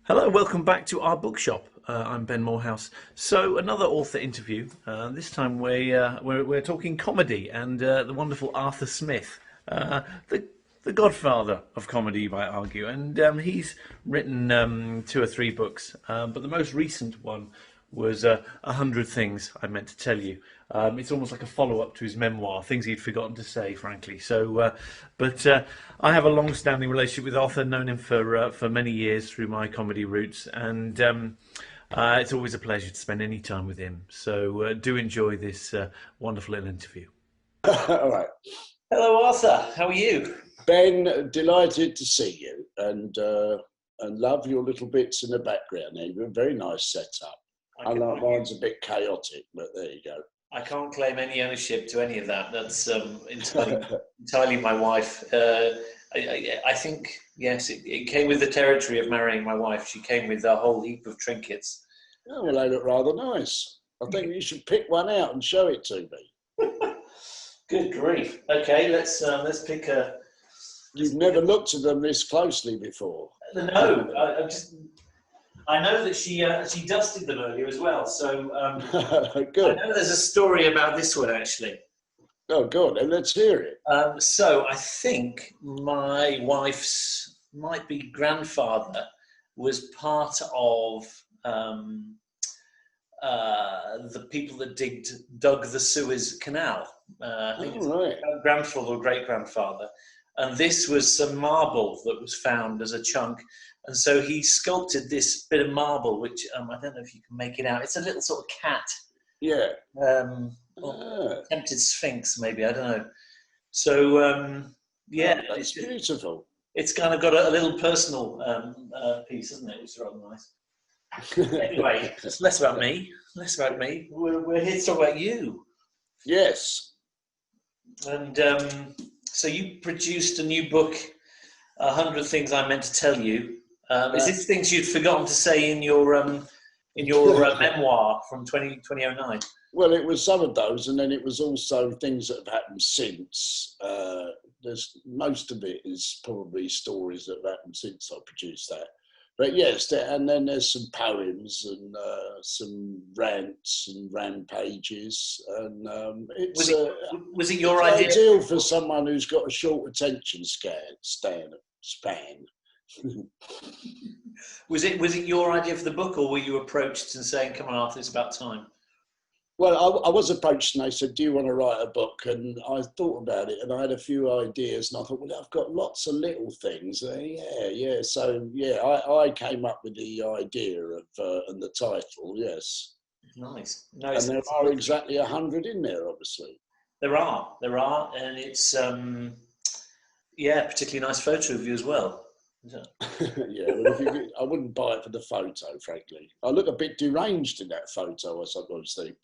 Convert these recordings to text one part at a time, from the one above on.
Hello, welcome back to Our Bookshop. I'm Ben Moorhouse. So another author interview. This time we're talking comedy and the wonderful Arthur Smith, the godfather of comedy, you might argue. And he's written two or three books, but the most recent one was 100 Things I Meant to Tell You. It's almost like a follow-up to his memoir, things he'd forgotten to say, frankly. But I have a long-standing relationship with Arthur, known him for many years through my comedy roots, and it's always a pleasure to spend any time with him. So do enjoy this wonderful little interview. All right. Hello, Arthur. How are you? Ben, delighted to see you and love your little bits in the background there. Very nice setup. I like mine's a bit chaotic, but there you go. I can't claim any ownership to any of that. That's entirely my wife. I think, yes, it came with the territory of marrying my wife. She came with a whole heap of trinkets. Oh, well, they look rather nice. I think you should pick one out and show it to me. Good grief. Okay, let's pick a... You've never looked at them this closely before. No, I know that she dusted them earlier as well. So Good. I know there's a story about this one actually. Oh, good. And let's hear it. So I think my wife's might be grandfather was part of the people that dug the Suez Canal. I think it's right. grandfather or great grandfather. And this was some marble that was found as a chunk. And so he sculpted this bit of marble, which I don't know if you can make it out. It's a little sort of cat. Yeah. Attempted sphinx, maybe. I don't know. So, yeah. Oh, that's beautiful. It's kind of got a little personal piece, isn't it? Which is rather nice. Anyway, it's less about me. Less about me. We're here to talk about you. Yes. And so you produced a new book, 100 Things I Meant to Tell You. Is this things you'd forgotten to say in your memoir from 2009? Well, it was some of those, and then it was also things that have happened since. There's most of it is probably stories that have happened since I produced that. But yes, and then there's some poems and some rants and rampages, and was it your idea? Ideal for someone who's got a short attention span. Was it your idea for the book, or were you approached and saying, "Come on, Arthur, it's about time"? Well, I was approached and they said, "Do you want to write a book?" And I thought about it, and I had a few ideas, and I thought, well, I've got lots of little things. Yeah. So yeah, I came up with the idea of and the title. Yes. Nice. And there are exactly 100 in there, obviously. There are, and it's particularly nice photo of you as well. Yeah, well, I wouldn't buy it for the photo, frankly. I look a bit deranged in that photo, I sometimes think.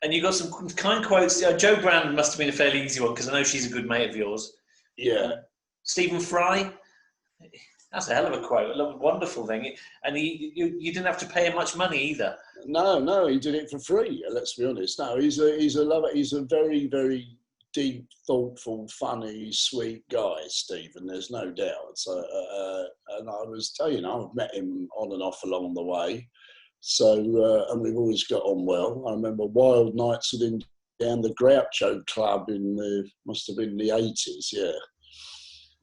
And you got some kind quotes. Jo Brand must have been a fairly easy one because I know she's a good mate of yours. Yeah. Stephen Fry, that's a hell of a quote. A wonderful thing. And you didn't have to pay him much money either. No, he did it for free. Let's be honest. No, he's a lover. He's a very, very deep, thoughtful, funny, sweet guy, Stephen. There's no doubt. So, and I was telling you, I've met him on and off along the way. So, and we've always got on well. I remember wild nights with him down the Groucho Club must have been the 80s. Yeah.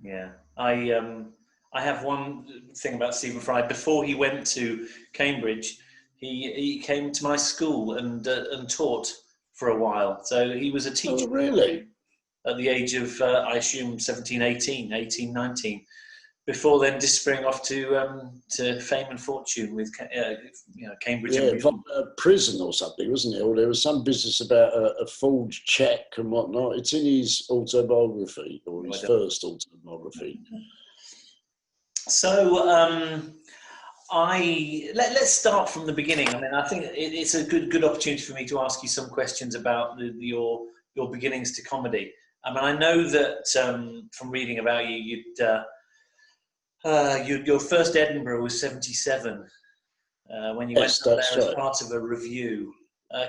Yeah, I have one thing about Stephen Fry. Before he went to Cambridge, he came to my school and taught for a while. So he was a teacher. Oh, really? At the age of, I assume, 17, 18, 19. Before then disappearing off to fame and fortune with Cambridge. Yeah, from prison or something, wasn't it? Or there was some business about a forged cheque and whatnot. It's in his autobiography, or his first autobiography. So let's start from the beginning. I mean, I think it's a good opportunity for me to ask you some questions about your beginnings to comedy. I mean, I know that from reading about you, your first Edinburgh was 1977 when you went there as part of a review.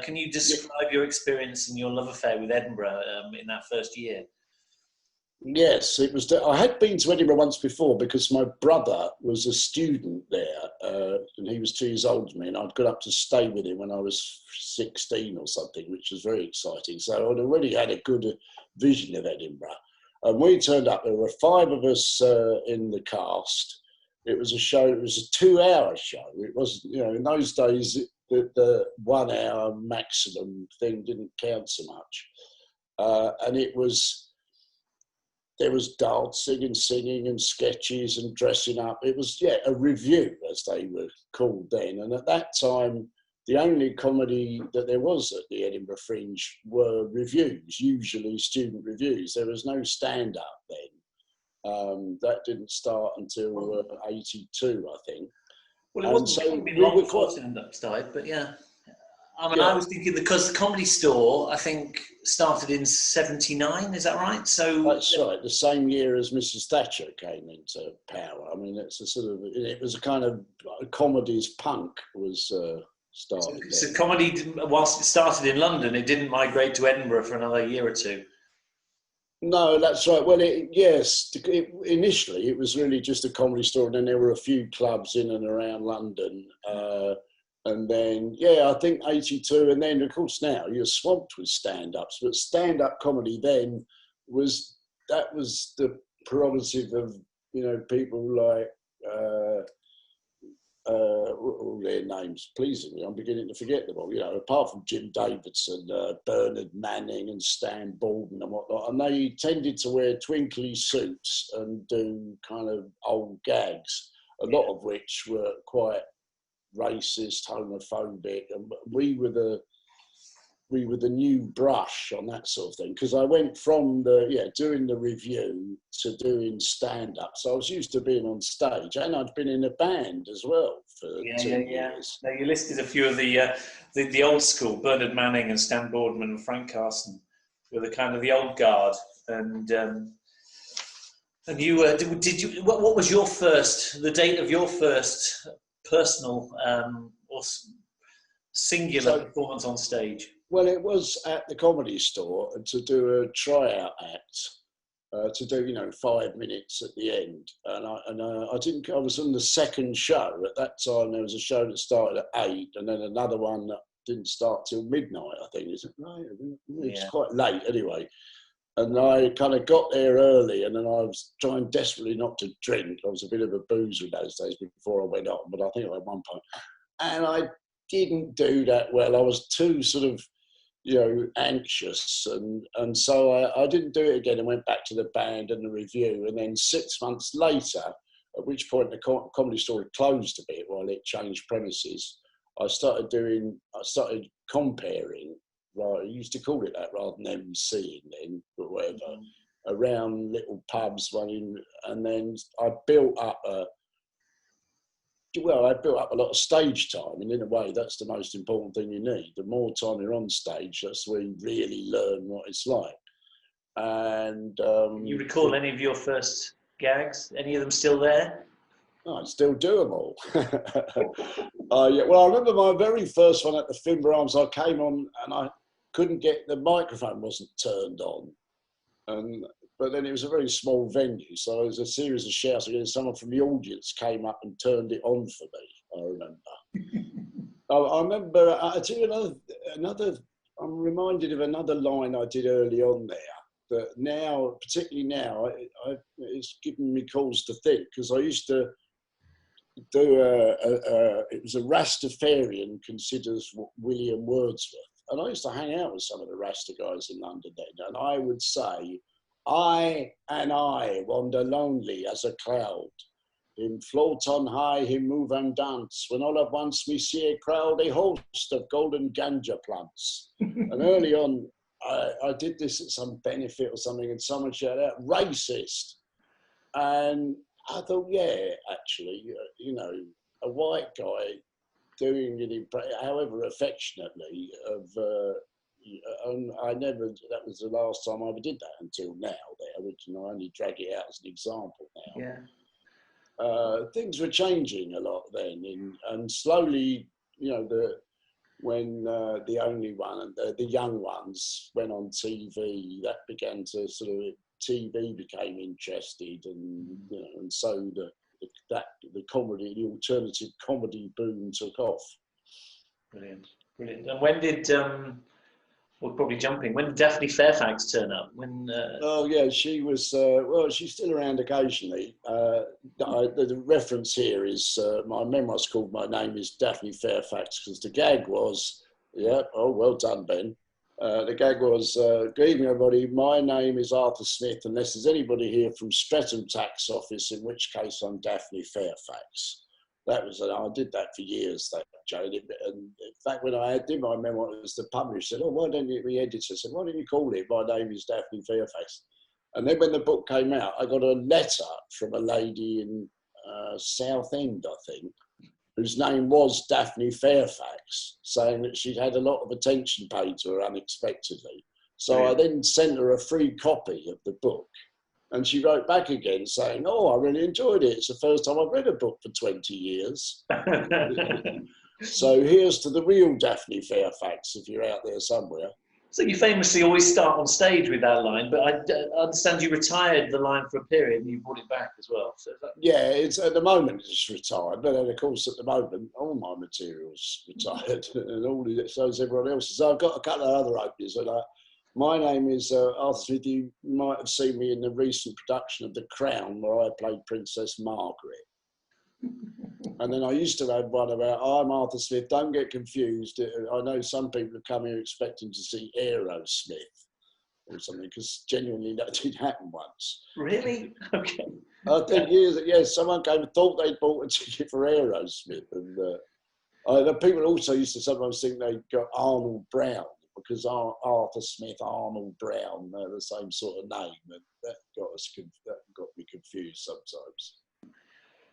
Can you describe your experience and your love affair with Edinburgh in that first year? Yes, it was. I had been to Edinburgh once before because my brother was a student there, and he was 2 years older than me, and I'd gone up to stay with him when I was 16 or something, which was very exciting. So I'd already had a good vision of Edinburgh. And we turned up. There were 5 of us in the cast. It was a show. It was a 2-hour show. It wasn't, in those days the 1 hour maximum thing didn't count so much, and it was. There was dancing and singing and sketches and dressing up. It was, a review, as they were called then. And at that time, the only comedy that there was at the Edinburgh Fringe were reviews, usually student reviews. There was no stand-up then. That didn't start until 82, I think. Well, it wasn't been long before stand-up started, but yeah. I mean, I was thinking because the Comedy Store, I think, started in 79. Is that right? So that's right. The same year as Mrs. Thatcher came into power. I mean, it's a sort of. It was a kind of comedies punk was started. So comedy, whilst it started in London, it didn't migrate to Edinburgh for another year or two. No, that's right. Well, initially it was really just a Comedy Store, and then there were a few clubs in and around London. And then, I think 82. And then, of course, now you're swamped with stand-ups. But stand-up comedy then was the prerogative of, people like, all their names pleasing me. I'm beginning to forget them all, apart from Jim Davidson, Bernard Manning and Stan Baldwin and whatnot. And they tended to wear twinkly suits and do kind of old gags, a lot of which were quite racist, homophobic, and we were the new brush on that sort of thing, because I went from doing the review to doing stand-up. So I was used to being on stage, and I'd been in a band as well for 2 years. Now you listed a few of the old school, Bernard Manning and Stan Boardman and Frank Carson, who were the kind of the old guard. And you did you? What was the date of your first personal or singular performance on stage? Well, it was at the Comedy Store to do a tryout act, to do 5 minutes at the end, and I didn't. I was on the second show at that time. There was a show that started at 8, and then another one that didn't start till midnight. I think it's quite late anyway. And I kind of got there early, and then I was trying desperately not to drink. I was a bit of a boozer in those days before I went on, but I think I had one pint. And I didn't do that well. I was too sort of, anxious. And so I didn't do it again and went back to the band and the review. And then 6 months later, at which point the Comedy Store had closed a bit while it changed premises, I started comparing. Right, I used to call it that rather than MCing then, but whatever, around little pubs, and then I built up a lot of stage time, and in a way that's the most important thing you need. The more time you're on stage, that's where you really learn what it's like. And you recall any of your first gags? Any of them still there? I still do them all. Well, I remember my very first one at the Finbar Arms. I came on and I couldn't get the microphone wasn't turned on, but then it was a very small venue, so there was a series of shouts, and someone from the audience came up and turned it on for me. I remember. I remember. I tell you another. I'm reminded of another line I did early on there. That now, particularly now, it's given me cause to think, because I used to do it was a Rastafarian considers William Wordsworth. And I used to hang out with some of the Rasta guys in London then, and I would say, I wander lonely as a cloud. Him float on high, him move and dance. When all at once me see a crowd, a host of golden ganja plants. And early on, I did this at some benefit or something, and someone shouted out, racist. And I thought, actually, a white guy doing it, however affectionately, and that was the last time I ever did that until now, which I only drag it out as an example now. Yeah. Things were changing a lot then, and slowly, when the only one and the young ones went on TV, that began to sort of TV became interested, and and so the comedy, the alternative comedy boom took off. Brilliant, brilliant. And when did we're probably jumping. When did Daphne Fairfax turn up? When? Oh yeah, she was. Well, she's still around occasionally. The reference here is my memoir's called "My Name Is Daphne Fairfax" because the gag was, oh well done, Ben. The gag was, "Good evening, everybody. My name is Arthur Smith. Unless there's anybody here from Streatham Tax Office, in which case I'm Daphne Fairfax." That was, I did that for years, that joke. And in fact, when I did my memoir, it was the publisher said, "Oh, why don't you?" The editor said, "Why don't you call it 'My Name Is Daphne Fairfax'?" And then when the book came out, I got a letter from a lady in Southend, I think, whose name was Daphne Fairfax, saying that she'd had a lot of attention paid to her unexpectedly. So I then sent her a free copy of the book. And she wrote back again saying, "Oh, I really enjoyed it. It's the first time I've read a book for 20 years. So here's to the real Daphne Fairfax, if you're out there somewhere." So you famously always start on stage with that line, but I understand you retired the line for a period and you brought it back as well. So yeah, it's at the moment it's retired, but then of course at the moment all my material's retired and all so is everyone else's. So I've got a couple of other openings. And my name is Arthur Smith. You might have seen me in the recent production of The Crown, where I played Princess Margaret. And then I used to have one about, "I'm Arthur Smith, don't get confused. I know some people have come here expecting to see Aerosmith or something," because genuinely that did happen once. Really? Okay. I think someone came and thought they'd bought a ticket for Aerosmith. And the people also used to sometimes think they got Arnold Brown, because Arthur Smith, Arnold Brown, they're the same sort of name. And that got me confused sometimes.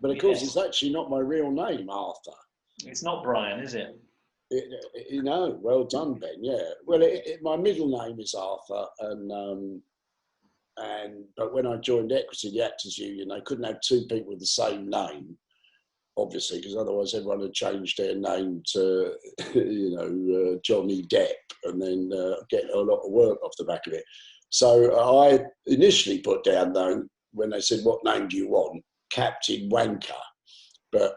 But of course, it's actually not my real name, Arthur. It's not Brian, is it? Well done, Ben. Yeah. Well, my middle name is Arthur, but when I joined Equity, the Actors Union, they couldn't have two people with the same name, obviously, because otherwise everyone had changed their name to, Johnny Depp, and then get a lot of work off the back of it. So I initially put down, though, when they said, "What name do you want?" Captain Wanker, but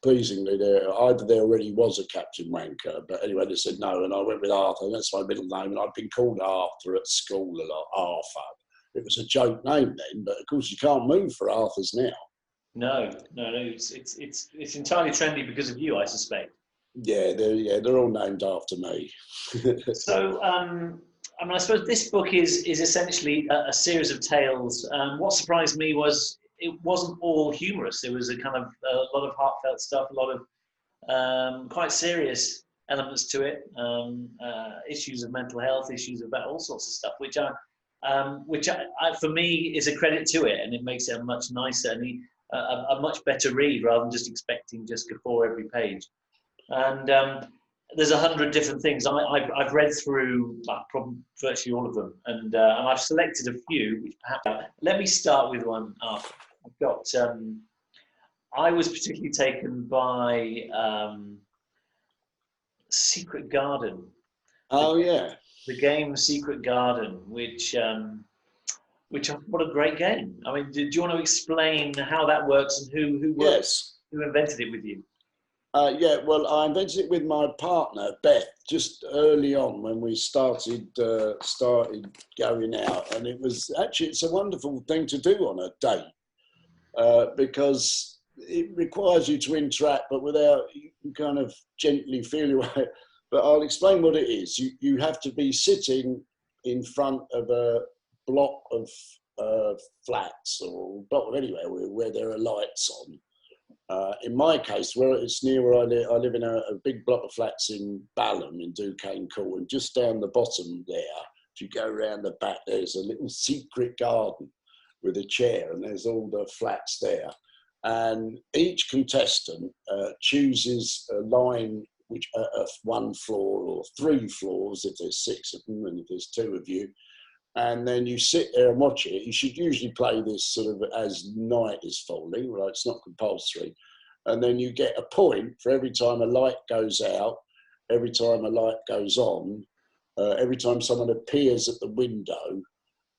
pleasingly, there already was a Captain Wanker, but anyway, they said no, and I went with Arthur, and that's my middle name, and I've been called Arthur at school a lot, Arthur. It was a joke name then, but of course you can't move for Arthurs now. No, it's entirely trendy because of you, I suspect. Yeah, they're all named after me. So, I suppose this book is essentially a series of tales. What surprised me was it wasn't all humorous. There was a lot of heartfelt stuff, a lot of quite serious elements to it, issues of mental health, issues about all sorts of stuff, which for me is a credit to it, and it makes it a much nicer and a much better read rather than just expecting just guffaw every page. And there's 100 different things. I've read through probably virtually all of them, and I've selected a few. Which perhaps let me start with one. I've got. I was particularly taken by Secret Garden. Oh yeah, the game Secret Garden, which what a great game. I mean, do you want to explain how that works and who invented it with you? Well, I invented it with my partner, Beth, just early on when we started going out. And it's a wonderful thing to do on a date because it requires you to interact, but without you kind of gently feel your way. But I'll explain what it is. You have to be sitting in front of a block of flats or block of anywhere where there are lights on. In my case, where it's near where I live in a big block of flats in Balham in Duquesne Court, and just down the bottom there, if you go around the back, there's a little secret garden with a chair, and there's all the flats there. And each contestant chooses a line which one floor or 3 floors if there's 6 of them, and if there's 2 of you. And then you sit there and watch it. You should usually play this sort of as night is falling, right? It's not compulsory. And then you get a point for every time a light goes out, every time a light goes on, every time someone appears at the window,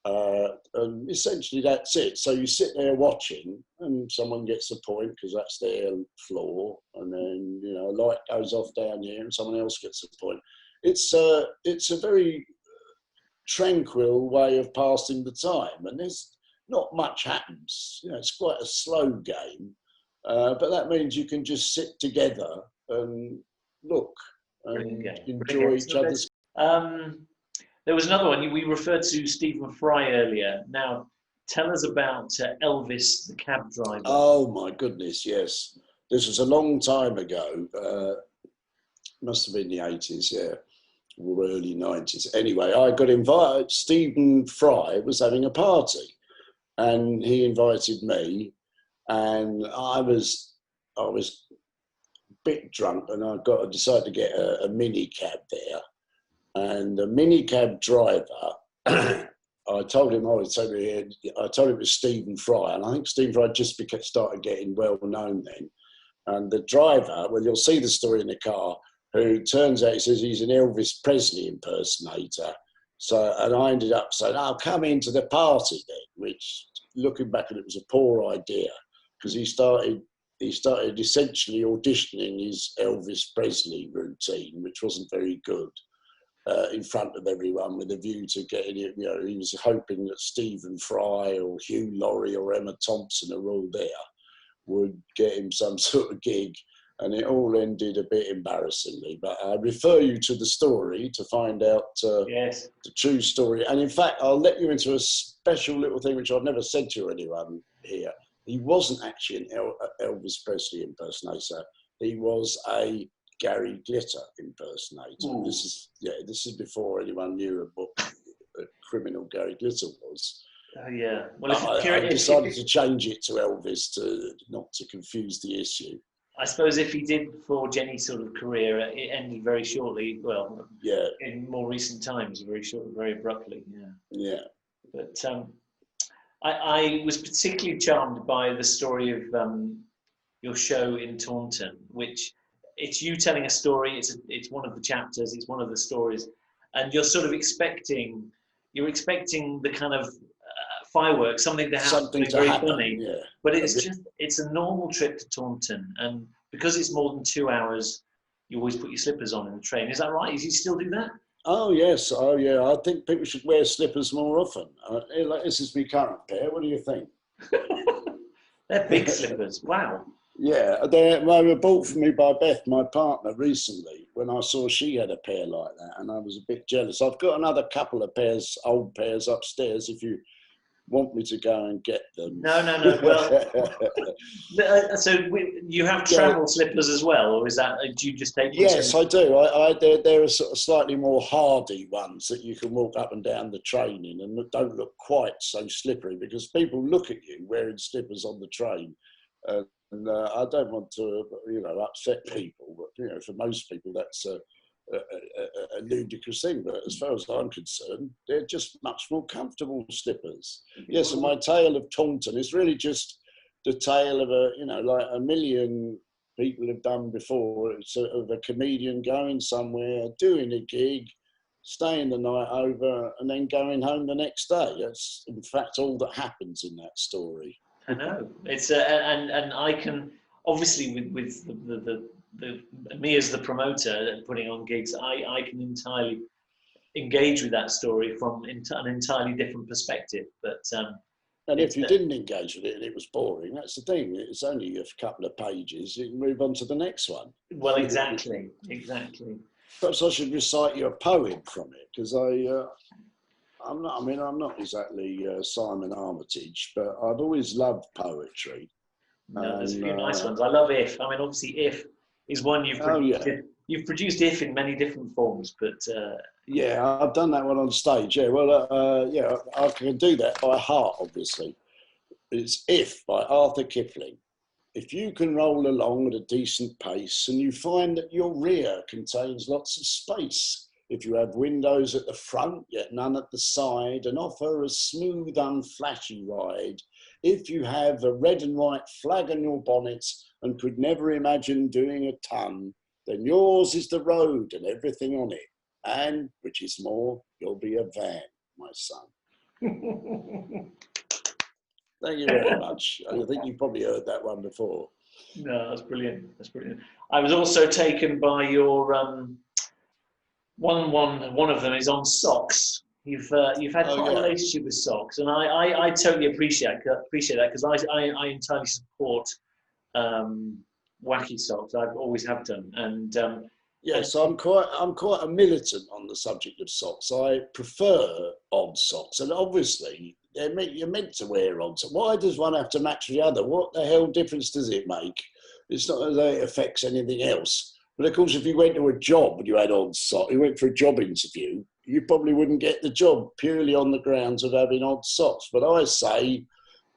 And essentially that's it. So you sit there watching, and someone gets a point because that's their floor, and then a light goes off down here, and someone else gets a point. It's a very tranquil way of passing the time, and there's not much happens. It's quite a slow game, but that means you can just sit together and look and enjoy each other's. There was another one. We referred to Stephen Fry earlier. Now, tell us about Elvis, the cab driver. Oh my goodness, yes. This was a long time ago. Must have been the 80s, yeah, or early 90s. Anyway, I got invited. Stephen Fry was having a party, and he invited me, and I was a bit drunk, and I decided to get a mini cab there. And the minicab driver, I told him I told him it was Stephen Fry, and I think Stephen Fry just started getting well known then. And the driver, well, you'll see the story in the car, who turns out, he says he's an Elvis Presley impersonator. So, and I ended up saying, "I'll come into the party then," which, looking back at it, was a poor idea, because he started essentially auditioning his Elvis Presley routine, which wasn't very good. In front of everyone, with a view to getting it, he was hoping that Stephen Fry or Hugh Laurie or Emma Thompson, who were all there, would get him some sort of gig, and it all ended a bit embarrassingly. But I refer you to the story to find out the true story. And in fact, I'll let you into a special little thing which I've never said to anyone here. He wasn't actually an Elvis Presley impersonator. He was a Gary Glitter impersonator. Ooh. This is before anyone knew what a criminal Gary Glitter was. Yeah. Well, I decided to change it to Elvis not to confuse the issue. I suppose if he did for Jenny's sort of career, it ended very shortly. Well, yeah. In more recent times, very abruptly. Yeah. Yeah. But I was particularly charmed by the story of your show in Taunton, which. It's you telling a story. It's one of the chapters. It's one of the stories, and you're sort of expecting the kind of fireworks, something to happen, very funny. Yeah. But it's a normal trip to Taunton, and because it's more than 2 hours, you always put your slippers on in the train. Is that right? Is you still do that? Oh yes. Oh yeah. I think people should wear slippers more often. This is my current pair. What do you think? They're big slippers. Wow. Yeah, they were bought for me by Beth, my partner, recently, when I saw she had a pair like that, and I was a bit jealous. I've got another couple of old pairs upstairs, if you want me to go and get them. No. Well, so you have travel slippers as well, or is that, do you just take them? Yes, I do. There are sort of slightly more hardy ones that you can walk up and down the train in, and don't look quite so slippery, because people look at you wearing slippers on the train. And I don't want to, upset people, but for most people that's a ludicrous thing. But as far as I'm concerned, they're just much more comfortable slippers. Yes, and my tale of Taunton is really just the tale of like a million people have done before. It's of a comedian going somewhere, doing a gig, staying the night over, and then going home the next day. That's in fact all that happens in that story. I know it's and I can obviously with the me as the promoter putting on gigs, I can entirely engage with that story from an entirely different perspective. But and if you didn't engage with it and it was boring, that's the thing. It's only a couple of pages. You can move on to the next one. Well, exactly. Perhaps I should recite you a poem from it, because I'm not exactly Simon Armitage, but I've always loved poetry. No, there's a few nice ones. I love If. I mean, obviously, If is one you've produced. You've produced If in many different forms, but yeah, I've done that one on stage. Yeah, well, I can do that by heart. Obviously, it's If by Arthur Kipling. If you can roll along at a decent pace, and you find that your rear contains lots of space. If you have windows at the front, yet none at the side, and offer a smooth, unflashy ride. If you have a red and white flag on your bonnet and could never imagine doing a ton, then yours is the road and everything on it. And, which is more, you'll be a van, my son. Thank you very much. I think you've probably heard that one before. No, that's brilliant. That's brilliant. I was also taken by your one of them is on socks. You've had quite a relationship with socks, and I totally appreciate that because I entirely support wacky socks. I've always have done, and yes, I'm quite a militant on the subject of socks. I prefer odd socks, and obviously you're meant to wear odd socks. Why does one have to match the other? What the hell difference does it make? It's not as though it affects anything else. But of course, if you went to a job and you had odd socks, you went for a job interview, you probably wouldn't get the job purely on the grounds of having odd socks. But I say,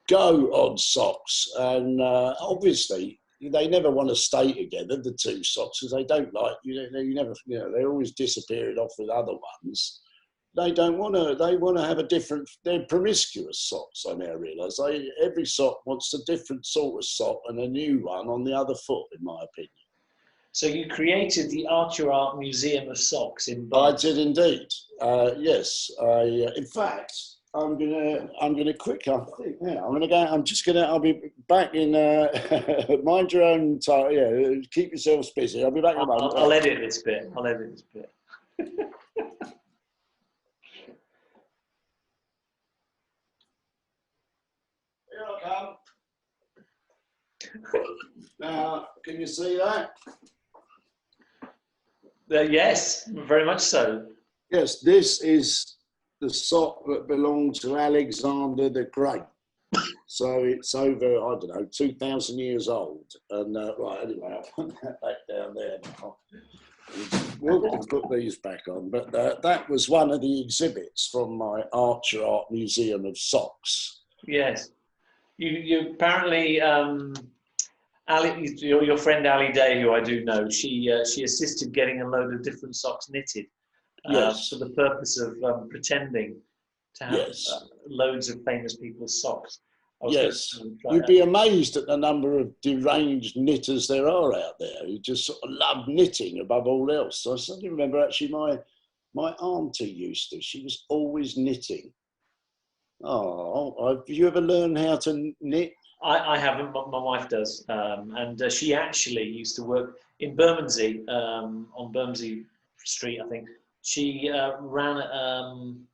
go odd socks, and obviously they never want to stay together, the two socks, because they don't like they're always disappearing off with other ones. They don't want to. They want to have a different. They're promiscuous socks. I now realise. Every sock wants a different sort of sock and a new one on the other foot, in my opinion. So you created the Art Museum of Socks in I Bath. did indeed. Yes. In fact, I'm gonna quick. I think. Yeah. I'll be back in. Mind your own time. Yeah. Keep yourselves busy. I'll be back in a moment. I'll edit this bit. Here I come. Now, can you see that? Yes, very much so. Yes, this is the sock that belonged to Alexander the Great. So it's over, I don't know, 2,000 years old. And right, anyway, I'll put that back down there now. We'll put these back on. But that was one of the exhibits from my Art Museum of Socks. Yes. You apparently, your friend Ali Day, who I do know, she assisted getting a load of different socks knitted for the purpose of pretending to have loads of famous people's socks. Yes, you'd be amazed at the number of deranged knitters there are out there who just sort of love knitting above all else. I suddenly remember actually my auntie used to. She was always knitting. Oh, have you ever learned how to knit? I haven't, but my wife does. And she actually used to work in Bermondsey, on Bermondsey Street, I think. She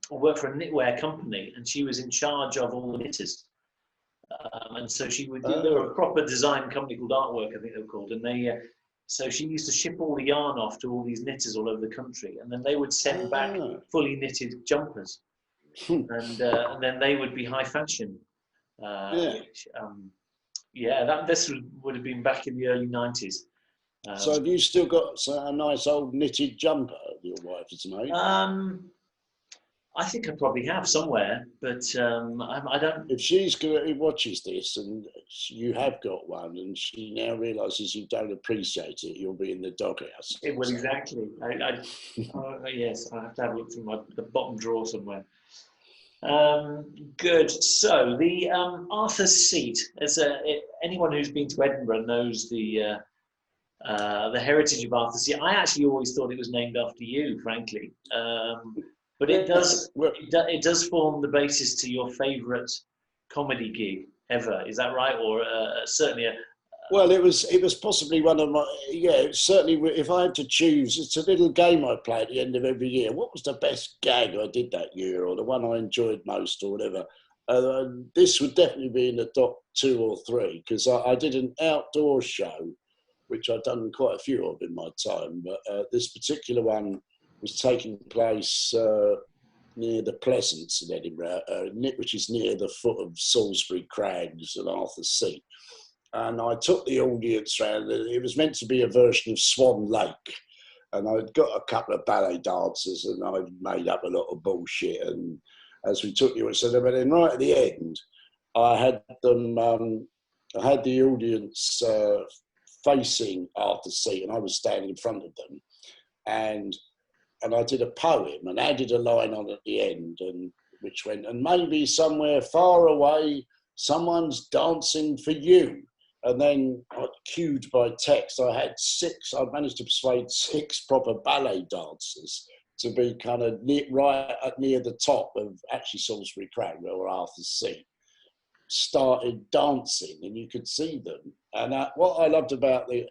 worked for a knitwear company, and she was in charge of all the knitters. And so she would do, they were a proper design company called Artwork, I think they were called. And so she used to ship all the yarn off to all these knitters all over the country. And then they would send back fully knitted jumpers. And then they would be high fashion. This would have been back in the early 90s. So have you still got a nice old knitted jumper your wife has made? I think I probably have somewhere, but I don't. If watches this and you have got one, and she now realises you don't appreciate it, you'll be in the doghouse. Well, exactly. Yes, I have to have a look through the bottom drawer somewhere. Good. So the Arthur's Seat. Anyone who's been to Edinburgh knows the heritage of Arthur's Seat. I actually always thought it was named after you, frankly. But it does form the basis to your favourite comedy gig ever. Is that right? Or certainly a. Well, it was possibly one of my, certainly if I had to choose, it's a little game I play at the end of every year. What was the best gag I did that year, or the one I enjoyed most, or whatever? This would definitely be in the top 2 or 3, because I did an outdoor show, which I've done quite a few of in my time, but this particular one was taking place near the Pleasance in Edinburgh, which is near the foot of Salisbury Crags and Arthur's Seat. And I took the audience round. It was meant to be a version of Swan Lake. And I'd got a couple of ballet dancers and I'd made up a lot of bullshit. And as we took you, but then right at the end, I had them, I had the audience facing Arthur's Seat and I was standing in front of them. And I did a poem and added a line on at the end, and which went, and maybe somewhere far away, someone's dancing for you. And then cued by text, I managed to persuade 6 proper ballet dancers to be kind of right up near the top of actually Salisbury Crown, or Arthur's Seat, started dancing, and you could see them. And what I loved about it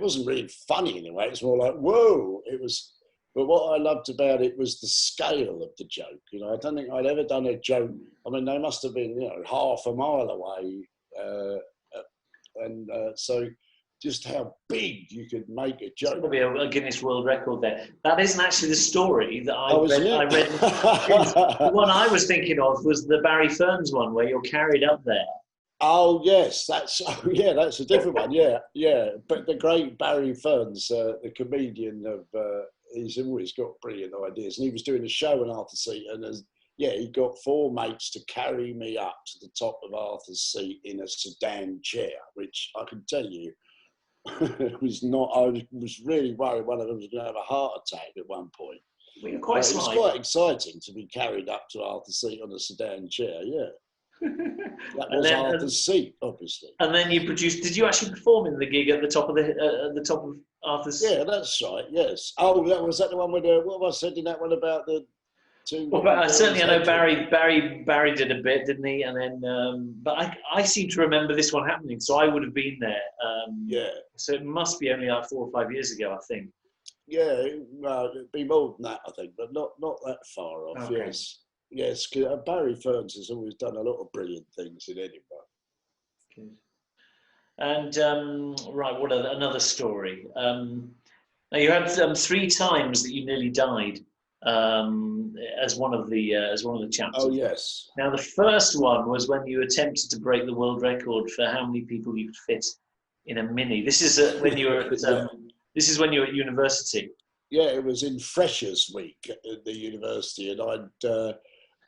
wasn't really funny in a way. It's more like, whoa! But what I loved about it was the scale of the joke. You know, I don't think I'd ever done a joke. I mean, they must have been, you know, half a mile away, so just how big you could make a joke. It's going to be a Guinness World Record there. That isn't actually the story that I read. The one I was thinking of was the Barry Ferns one, where you're carried up there. Oh yes, that's a different one. Yeah. But the great Barry Ferns, the comedian he's always got brilliant ideas, and he was doing a show in Arthur's Seat, and he got 4 mates to carry me up to the top of Arthur's Seat in a sedan chair, which I can tell you. I was really worried one of them was going to have a heart attack at one point. Well, it was quite exciting to be carried up to Arthur's Seat on a sedan chair, yeah. That was Arthur's Seat, obviously. And then you produced. Did you actually perform in the gig at the top of Arthur's? Yeah, that's right. Yes. Oh, was that the one with what have I said in that one about the two? Well, certainly, I know Barry did a bit, didn't he? And then, but I seem to remember this one happening, so I would have been there. Yeah. So it must be only like 4 or 5 years ago, I think. Yeah, it'd be more than that, I think, but not that far off. Okay. Yes, because Barry Ferns has always done a lot of brilliant things in Edinburgh. Good. And right, what another story? Now you had 3 times that you nearly died as one of the chapters. Oh yes. Now the first one was when you attempted to break the world record for how many people you could fit in a mini. This is when you were at this is when you were at university. Yeah, it was in Freshers' Week at the university, and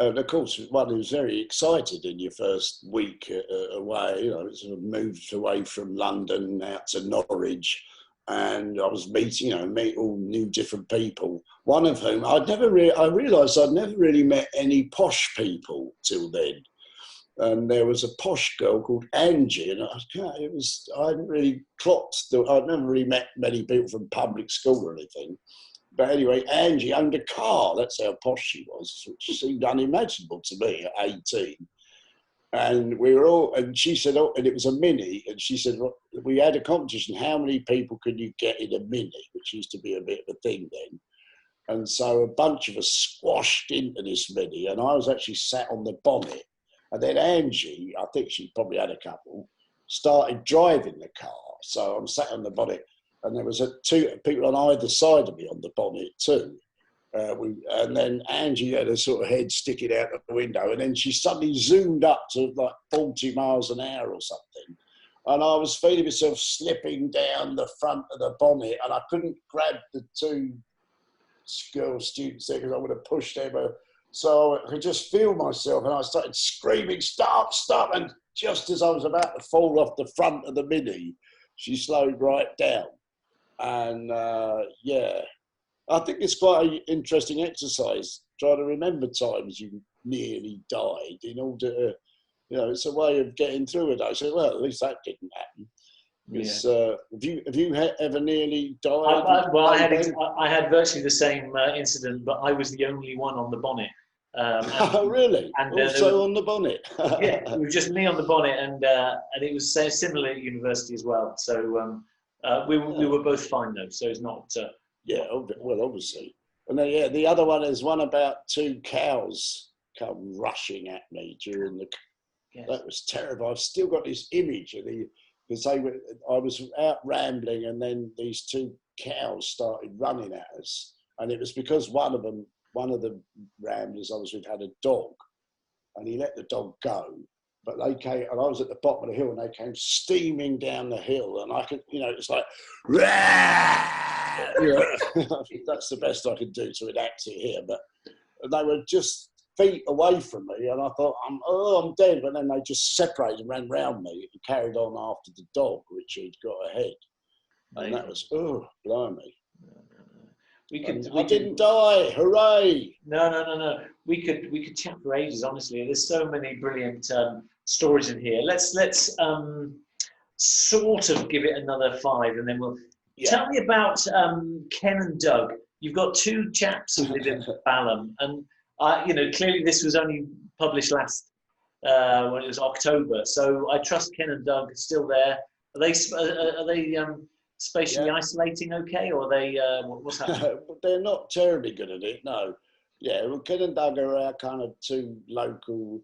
and of course, one who's very excited in your first week away. You know, sort of moved away from London out to Norwich, and I was meet all new different people. One of whom I realised I'd never really met any posh people till then. And there was a posh girl called Angie, and I hadn't really clocked. I'd never really met many people from public school or anything. But anyway, Angie owned a car. That's how posh she was, which seemed unimaginable to me at 18. And we were all, and she said, and it was a mini. And she said, well, we had a competition. How many people could you get in a mini? Which used to be a bit of a thing then. And so a bunch of us squashed into this mini, and I was actually sat on the bonnet. And then Angie, I think she probably had a couple, started driving the car. So I'm sat on the bonnet. And there was 2 people on either side of me on the bonnet too. And then Angie had her sort of head sticking out of the window, and then she suddenly zoomed up to like 40 miles an hour or something. And I was feeling myself slipping down the front of the bonnet, and I couldn't grab the 2 girl students there because I would have pushed them. So I could just feel myself, and I started screaming, "Stop, stop!" And just as I was about to fall off the front of the mini, she slowed right down. And I think it's quite an interesting exercise, trying to remember times you nearly died in order to, it's a way of getting through it. I said, well, at least that didn't happen. Have you ever nearly died? I had virtually the same incident, but I was the only one on the bonnet. Oh, really? And also on the bonnet? Yeah, it was just me on the bonnet, and it was similar at university as well. So we were both fine though, so it's not. Well, obviously. And then, the other one is one about 2 cows come rushing at me during the. Yes. That was terrible. I've still got this image of because I was out rambling, and then these 2 cows started running at us, and it was because one of the ramblers I was with had a dog, and he let the dog go. But they came, and I was at the bottom of the hill, and they came steaming down the hill, and I could, it's like, that's the best I could do to enact it here. But they were just feet away from me, and I thought, I'm dead. But then they just separated and ran round me and carried on after the dog, which had got ahead. And that was, blimey. I didn't die, hooray! No. We could chat for ages. Honestly, there's so many brilliant stories in here. Let's sort of give it another 5, and then we'll tell me about Ken and Doug. you've got two chaps who live in Balham, and clearly this was only published last when it was October. So I trust Ken and Doug are still there. Are they spatially isolating okay, or are they what's happening? They're not terribly good at it, no. Yeah, well, Ken and Doug are our kind of two local.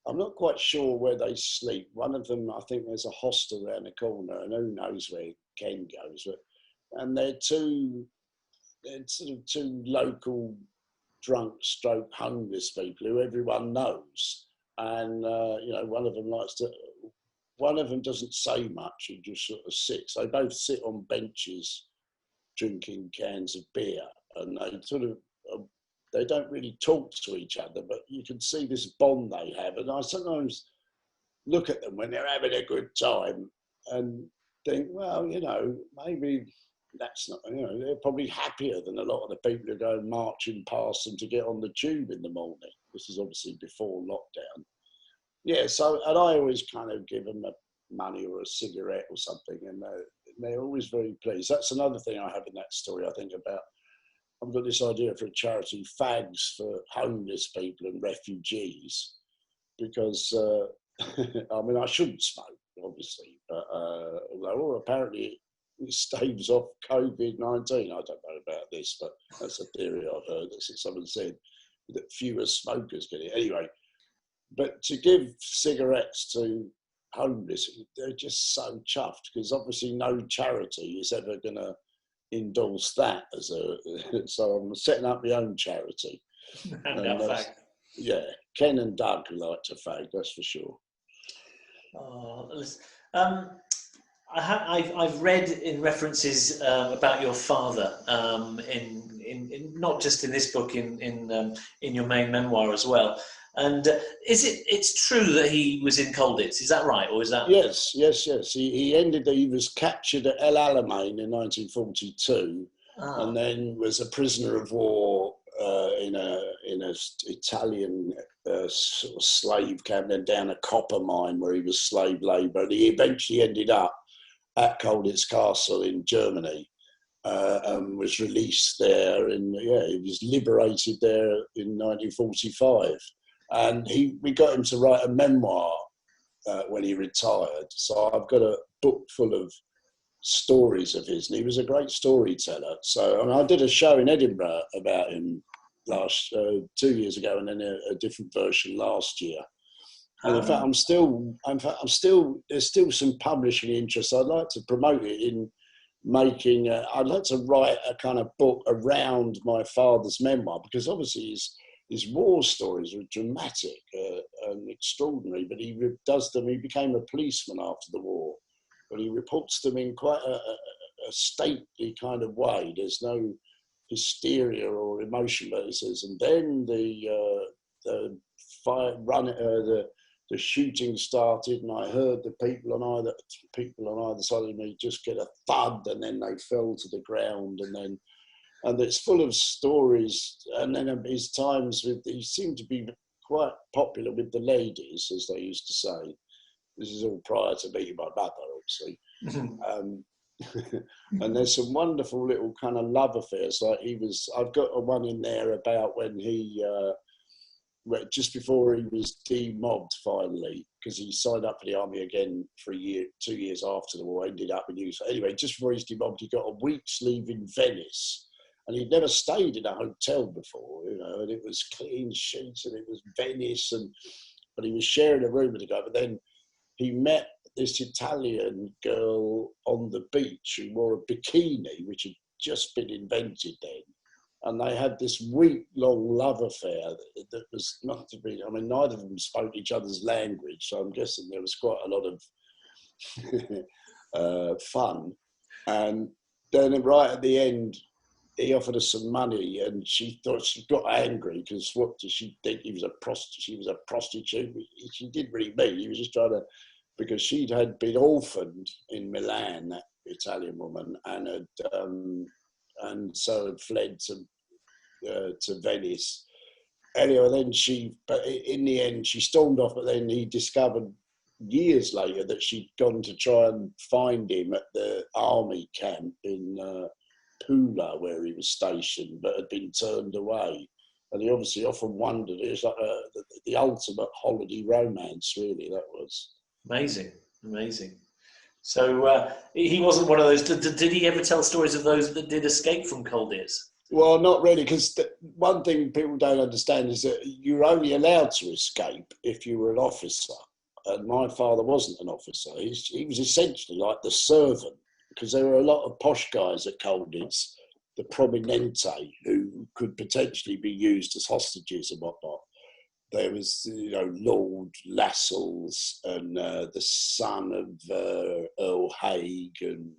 I'm not quite sure where they sleep. One of them, I think there's a hostel around the corner, and who knows where Ken goes. And they're sort of two local drunk stroke homeless people who everyone knows. And, one of them doesn't say much, he just sort of sits. They both sit on benches drinking cans of beer, and they don't really talk to each other, but you can see this bond they have. And I sometimes look at them when they're having a good time and think, well, maybe that's not, they're probably happier than a lot of the people who go marching past them to get on the tube in the morning. This is obviously before lockdown. Yeah, and I always kind of give them money or a cigarette or something, and they're always very pleased. That's another thing I have in that story, I think, about. I've got this idea for a charity, fags for homeless people and refugees, because, I shouldn't smoke, obviously, but although apparently it staves off COVID-19. I don't know about this, but that's a theory I've heard. That's what someone said, that fewer smokers get it. Anyway, but to give cigarettes to homeless, they're just so chuffed, because obviously no charity is ever going to endorse that so I'm setting up my own charity. Yeah, Ken and Doug like to fag, that's for sure. I've read in references about your father in not just in this book, in your main memoir as well. And it's true that he was in Colditz, is that right, or is that? Yes. He was captured at El Alamein in 1942, and then was a prisoner of war in a Italian sort of slave camp, then down a copper mine where he was slave labour. And he eventually ended up at Colditz Castle in Germany, and was released there. He was liberated there in 1945. And we got him to write a memoir when he retired. So I've got a book full of stories of his, and he was a great storyteller. So I did a show in Edinburgh about him 2 years ago, and then a different version last year. And in fact, there's still some publishing interest. I'd like to promote it in making. I'd like to write a kind of book around my father's memoir, because obviously his war stories are dramatic and extraordinary, but he does them. He became a policeman after the war, but he reports them in quite a stately kind of way. There's no hysteria or emotion, but he says, and then the shooting started, and I heard the people on either side of me just get a thud, and then they fell to the ground, and it's full of stories. And then his times he seemed to be quite popular with the ladies, as they used to say. This is all prior to meeting my mother, obviously. And there's some wonderful little kind of love affairs. Like I've got one in there about when he, just before he was demobbed finally, because he signed up for the army again for 2 years after the war, ended up in use. Anyway, just before he's demobbed, he got a week's leave in Venice. And he'd never stayed in a hotel before, and it was clean sheets, and it was Venice, but he was sharing a room with a guy. But then he met this Italian girl on the beach who wore a bikini, which had just been invented then. And they had this week-long love affair that was not to be. I mean, neither of them spoke each other's language, so I'm guessing there was quite a lot of fun. And then right at the end, he offered her some money, and she thought, she got angry, because what did she think? She was a prostitute. She didn't really mean. He was just trying to, because she had been orphaned in Milan, that Italian woman, and so had fled to Venice. Anyway, then but in the end, she stormed off. But then he discovered years later that she'd gone to try and find him at the army camp in Pula, where he was stationed, but had been turned away. And he obviously often wondered. It was like the ultimate holiday romance, really. That was amazing, amazing. So he wasn't one of those. Did he ever tell stories of those that did escape from cold ears? Well, not really, because one thing people don't understand is that you're only allowed to escape if you were an officer. And my father wasn't an officer. He was essentially like the servant, because there were a lot of posh guys at Colditz, the prominente, who could potentially be used as hostages and whatnot. There was, Lord Lascelles and the son of Earl Haig and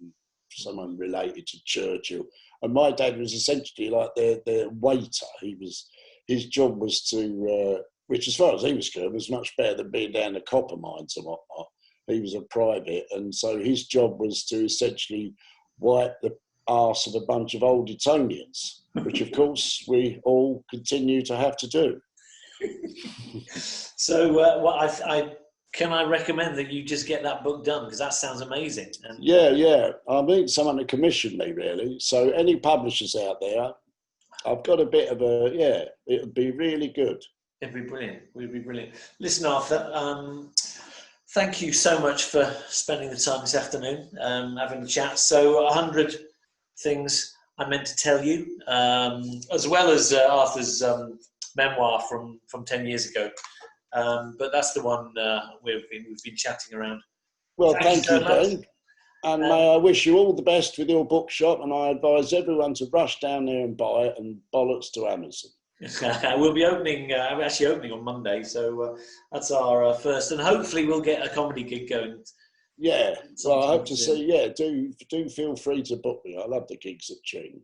someone related to Churchill. And my dad was essentially like their waiter. His job was to, which as far as he was concerned, was much better than being down the copper mines and whatnot. He was a private, and so his job was to essentially wipe the arse of a bunch of old Etonians, which of course we all continue to have to do. So can I recommend that you just get that book done, because that sounds amazing. And yeah. I need someone to commission me, really. So any publishers out there, I've got a bit of it would be really good. It'd be brilliant. It'd be brilliant. Listen, Arthur, thank you so much for spending the time this afternoon, having the chat. So 100 things I meant to tell you, as well as Arthur's memoir from 10 years ago. But that's the one we've been chatting around. Well, thank you, so much, Ben. And may I wish you all the best with your bookshop, and I advise everyone to rush down there and buy it, and bollocks to Amazon. We'll be opening, we're actually opening on Monday, so that's our first, and hopefully we'll get a comedy gig going. Yeah, so I hope to see, do feel free to book me. I love the gigs at Tring.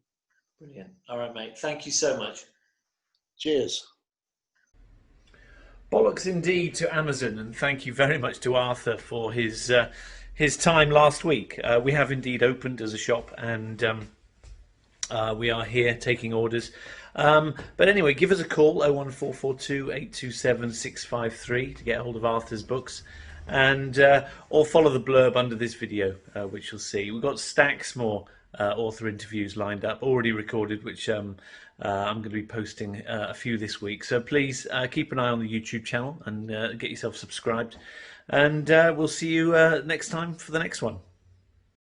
Brilliant. All right, mate. Thank you so much. Cheers. Bollocks indeed to Amazon, and thank you very much to Arthur for his time last week. We have indeed opened as a shop, and we are here taking orders. But anyway, give us a call, 01442 827 653, to get hold of Arthur's books, and or follow the blurb under this video, which you'll see. We've got stacks more author interviews lined up, already recorded, which I'm going to be posting a few this week. So please keep an eye on the YouTube channel and get yourself subscribed. And we'll see you next time for the next one.